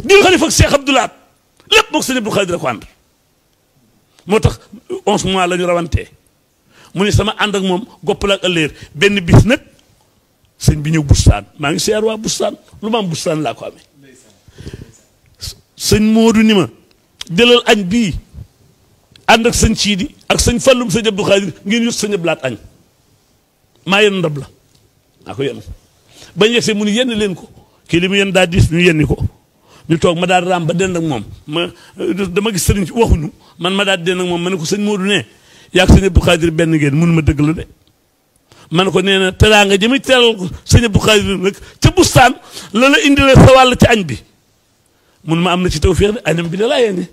dil xalifa ak Cheikh Abdoulaat lépp moog sëñ Abdou Khadir ko ànd moo tax 11 mois la ñu rawantee mu ne sama ànd ak moom goppal ak ëllëer benn bis nag sëñ bi ñëw bustaan maa ngi siyaar waa bustaan lu ma am bustaan laa ko amee sëñ Modou ni ma jëlal añ bii ànd ak sëñ Ciidi ak sëñ Fallum sëñ Abdou Khadir ngeen yut sëñ Ablaat añ maa yenn ndab la maa ko yenn bañ yegsee mu ni yenn leen ko kii li mu yenn daa diis ñu yenni ko ñu toog ma daal raam ba dend ak moom dama gis sëriñ waxuñu man ma daal dend ak moom ma ne ko sëñ Modou ne yaag sëñ Abdou Khadir benn ngeen mun ma dëgg la de ma ne ko nee na teraanga jëmi teral ko sëñ Abdou Khadir nag ca bustaan la la indilee sa wàll ci añ bi mun ma am na ci tawfeex de añam bi da laa yéene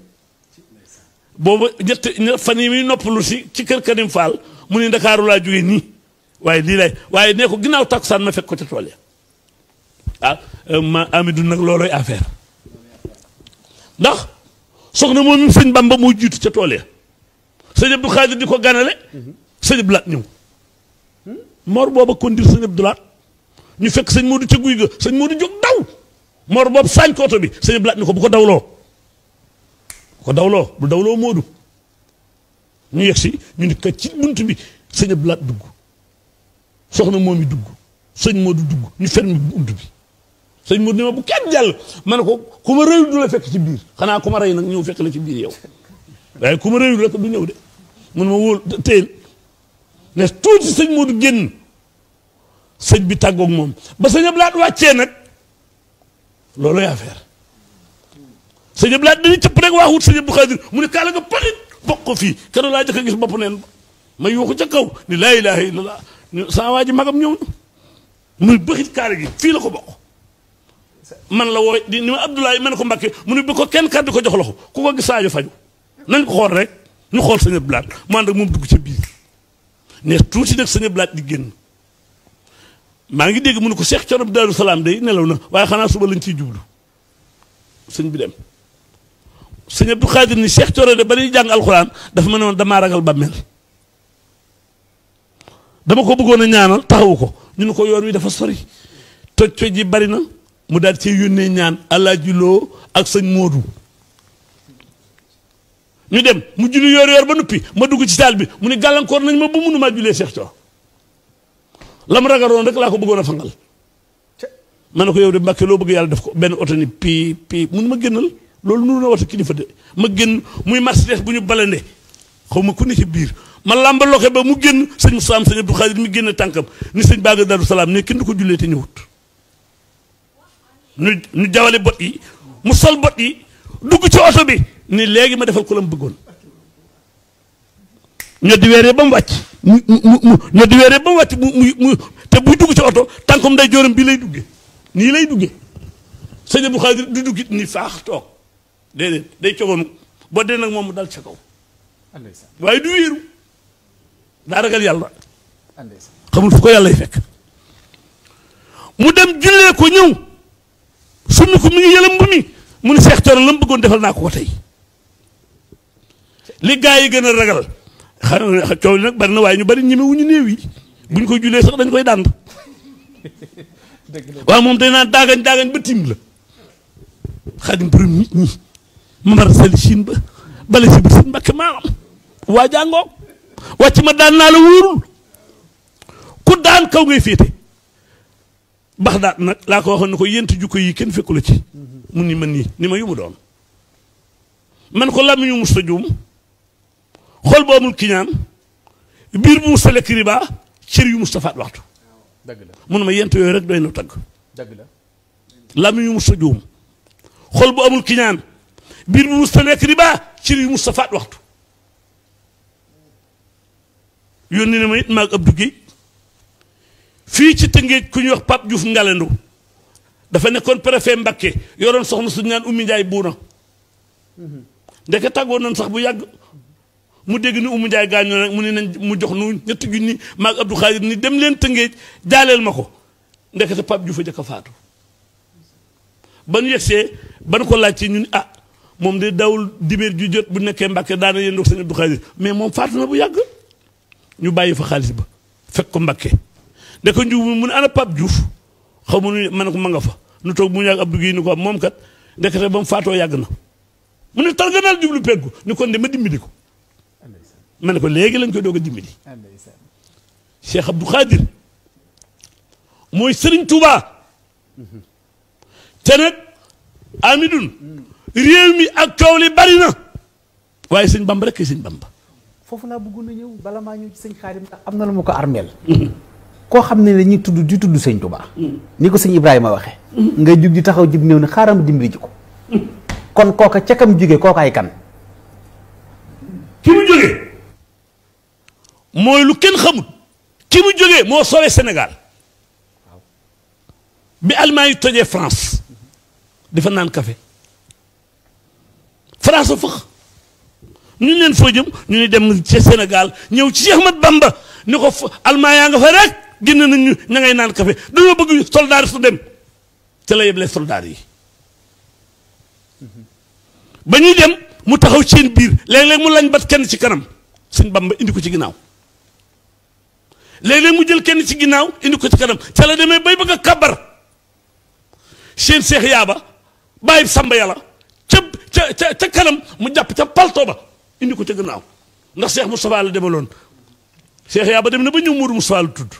boobu ñett fan yi muy noppalu si ci kër Kadim Fall mu ne Ndakaaru laa jógee nii waaye lii lay waaye nee ko ginnaaw takkusaan ma fekk ko ca tool ya ah ma Amidou nag looloy affaire ndax soxna moom sëñ Bamba moo jiitu ca tool ya sëñ Abdou Khadir di ko ganale sëñ Abdou Lahat ñëw Mor booba kondir sëñ Abdou Lahat ñu fekk sëñ Modou ca guy ga sëñ Modou jóg daw Mor boobu saañ ko oto bi sëñ Abdou Lahat ni ko bu ko dawloo bu dawloo Modou ñu yegg si ñu ni kat ci bunt bi sëñ Abdou Lahat dugg soxna moom yi dugg sëñ Modou dugg ñu ferme bunt bi sëñ Modou ni ma bu kenn jàll ma ne ko ku ma rëyul du la fekk ci biir xanaa ku ma rëy nag ñëw fekk la ci biir yow waaye ku ma rëyul rek du ñëw de mun ma wóol téel ne tuuti sëñ Modou génn sëñ bi tàggoog moom ba sëñ Abdou Lahat wàccee nag loolooy affaire sëñ Abdou Lahat dañuy cëpp rek waa wut sëñ Abdou Khadir mu ne kaala nga palit bokk ko fii keroog laa jëkk a gis bopp neen ma yuuxu ca kaw ni laa ilaaha illallah saa waa ji magam ñëw na muy bëxit kaala gi fii la ko bokk man la woo di ni ma Abdoulaye ma ne ko Mbàkke mu ne bi ko kenn kàddu ko jox loxo ku ko gis saajo faju nañ ko xool rek ñu xool sëñ Abdou Lahat mu ànd ak moom dugg ca biir ne tuuti nag sëñ Abdou Lahat di génn maa ngi dégg mu ne ko Cheikh Thioro Daaru Salaam day nelaw na waaye xanaa suba lañ ciy jublu sëñ bi dem sëñ Abdou Khadir ni Cheikh Thioro de ba ñuy jàng alxuraan dafa ma ne woon damaa ragal bàmmeel dama ko bëggoon a ñaanal taxawu ko ñu ne ko yoon wi dafa sori toj ji bari na mu daal ci yónnee ñaan Alaaji Lo ak sëñ Modou ñu dem mu julli yor ba noppi ma dugg ci saal bi mu ne gàllankoor nañ ma ba mënumaa jullee Cheikh Thioro la mu ragaloon rek laa ko bëggoon a fangal ma ne ko yow de Mbàkke loo bëgg yàlla def ko benn oto ni pii mun ma génnal loolu nuru na wata kilifa de ma génn muy Mercedes bu ñu balande xaw ma ku ne ci biir ma làmba loxe ba mu génn sëñ Moussa sëñ Abdou Khadir mi génn tànkam ni sëñ Baaga Daaru Salaam ne kenn du ko jullee te ñëwut ñu jawale bot yi mu sol bot yi dugg ci oto bi ni léegi ma defal ko la mu bëggoon ñoddi weeree ba mu wàcc ñoddi weeree ba mu wàcc mu te buy dugg ci oto tànkom day jooram bii lay duggee nii lay duggee sëñ Abdou Khadir du duggit ni faax toog déedéet day cogoonu boo dee nag moom mu dal ca kaw waaye du wéeru daa ragal yàlla xamul fu ko yàlla y fekk mu dem jullee ko ñëw summi ko mi ngi yëlam bu mi mu ne Cheikh Thioro la mu bëggoon defal naa ko tey li gaa yi gën a ragal coow li nag bari na waaye ñu bari ñemewuñu néew yi buñ koy jullee sax dañ koy dànd waaw moom day naan daagañ ba tim la xadim borom nit ñi mamar sali siin ba bala si bir seen Mbàkke maamam waa jàngoo wàcc ma daan naa la wóorul ku daan kaw ngay féete bax daat nag laa ko waxoon ne ko yent jukko yi kenn fekku la ci mu ni ma nii ni ma yu mu doon man ko làmmiñu musta juum xol bu amul kiñaan biir bu musta lekk riba cër yu musta faat waxtu mun ma yent yooyu rek doy na tagg làmmiñu musta juum xol bu amul kiñaan biir bu musta lekk riba cër yu musta faat waxtu yónni na ma it maag Abdou Guèye fii ci Tëngéej ku ñuy wax Pape Diouf Ngalandu dafa nekkoon préfet Mbakke yoroon soxna suñu naan Oumy Ndiaye buuna ndeke tàggoon nañ sax bu yàgg mu dégg ni Oumy Ndiaye gaañoo nag mu ne nañ mu jox nu ñetti junni maag Abdou Khadir ni dem leen Tëngéej jaaleel ma ko ndekete Pape Diouf a jëkk a faatu ba nu yegsee ba nu ko laaj ci ñun moom de dawul dibéer ju jot bu nekkee Mbakke daana yéen doog sëñ Abdou Khadir mais moom faatu na bu yàgg ñu bàyyi fa xaalis ba fekk ko Mbakke de ko njuum mu ne ana Pape Diouf xaw ma nu ma ne ko ma nga fa nu toog mu ñàkk Abdou Guèye ni ko moom kat ndekete ba mu faatoo yàgg na mu ne targanal jublu penku ni kon de ma dimbali ko ma ne ko léegi lañ koy doog a dimbali Cheikh Abdou Khadir mooy Serigne Touba te nag Amidoune réew mi ak coow li bari na waaye sëñ Bamba rek kay sëñ Bamba. foofu laa bëggoon a ñëw bala maa ñëw ci sëñ Xaadim ndax am na lu ma ko armeel koo xam ne dañuy tudd di tudd sëñ Touba. ni ko sëñ Ibrahima waxee. nga jug di taxaw jib néew ne xaaral ma dimbali ji ko. kon kooka ca kam jóge kooka ay kan. ki mu jógee mooy lu kenn xamut ki mu jógee moo soowee Sénégal bi Allemagne yi tojee France dafa naan café France a fëx ñu leen foo jëm ñu ne dem ci Sénégal ñëw ci Cheikh Ahmad Bamba ni ko Allemagne yaa nga fa rek génn nañ ñu ña ngay naan café dañoo bëgg soldat su dem ca la yeble soldat yi ba ñuy dem mu taxaw ci seen biir léeg-léeg mu lañ bat kenn ci kanam sëñ Bamba indi ko ci ginnaaw léeg-léeg mu jël kenn ci ginnaaw indi ko ci kanam ca la demee bay bëgg a kabar seen seex yaaba bàyyi samba yàlla ca kanam mu jàpp ca palto ba indi ko ca gannaaw ndax seex Moustapha la demaloon seex yaaba dem na ba ñëw Mourou Moustapha la tudd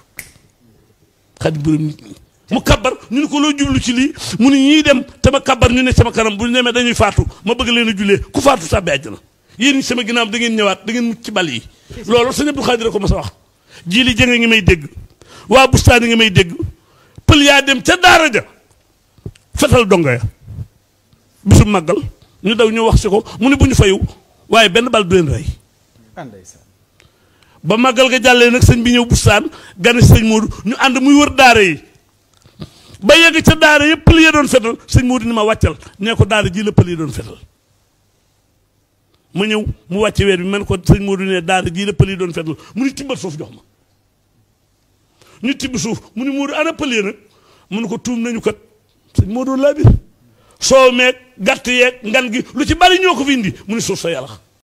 xadi borom nit ñi mu kabar ñu ne ko loo jublu ci lii mu ne ñii dem te ma kabar ñu ne sama kanam bu ñu demee dañuy faatu ma bëgg leen a jullee ku faatu tàbbi àjjana yéen ñi sama ginnaaw da ngeen ñëwaat da ngeen mucc ci bal yi loolu sëñ Abdou Khadir ko ma sa wax jili jënge ngi may dégg waa bustaan yi ngi may dégg pël yaa dem ca daara ja fetal dongo ya bisu màggal ñu daw ñu wax si ko mu ne bu ñu fayu waaye benn bal du leen rey ba màggal ga jàllee nag sëñ bi ñëw bustaan gane sëñ Modou ñu ànd muy wër daara yi ba yegg ca daara yëpp pël ya doon fetal sëñ Modou ni ma wàccal nee ko daara ji la pël ya doon fetal ma ñëw mu wàcce weer bi man ko sëñ Modou ne daara ji la pël ya doon fetal mu ni tibbal suuf jox ma ñu tibb suuf mu ni Modou ana pël ya nag mu ne ko tuum nañu kat sëñ Modou laa biir soo meeg gàtt yeeg ngan gi lu ci bari ñoo ko fi indi mu ni suuf sa yàlla